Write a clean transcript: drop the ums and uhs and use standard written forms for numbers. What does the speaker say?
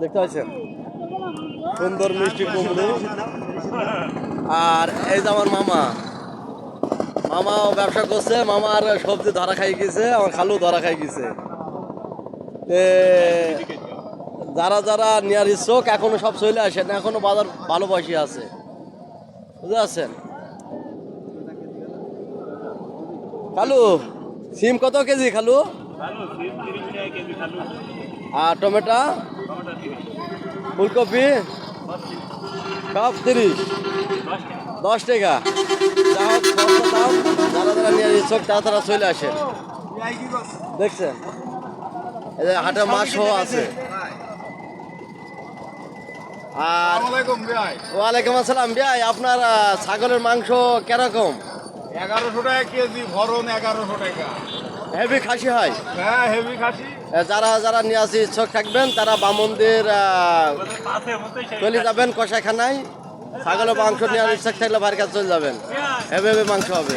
দেখতে পাচ্ছেন সুন্দর মিষ্টি কুমড়ো। আর এই যে আমার মামাও ব্যবসা করছে, মামার সবজি ধরা খাই গেছে, আমার খালু ধরা খাই গেছে। যারা যারা নেওয়ার ইচ্ছুক এখনো সব চলে আসেন, এখনো বাজার ভালো বসে আছে, বুঝতে পারছেন। খালু সিম কত কেজি খালু? আর টমেটো ফুলকপি সব 30-10 টাকা। দাম যারা যারা নিয়ে ইচ্ছুক তারা চলে আসেন। দেখছেন এই যে হাটে মাছও আছে। আর ওয়ালাইকুম আসসালাম ভাই, আপনার ছাগলের মাংস কিরকম? 1100 টাকা কেজি, ভরণ 1100 টাকা। হেভি খাসি হয়? হ্যাঁ, হেভি খাসি। যারা যারা নিয়ে আসি ইচ্ছুক থাকবেন তারা বামনদের চলে যাবেন কষাইখানায়। ছাগলের মাংস নেওয়ার ইচ্ছা থাকলে বাড়ির কাছে চলে যাবেন, হেভি হেভি মাংস হবে।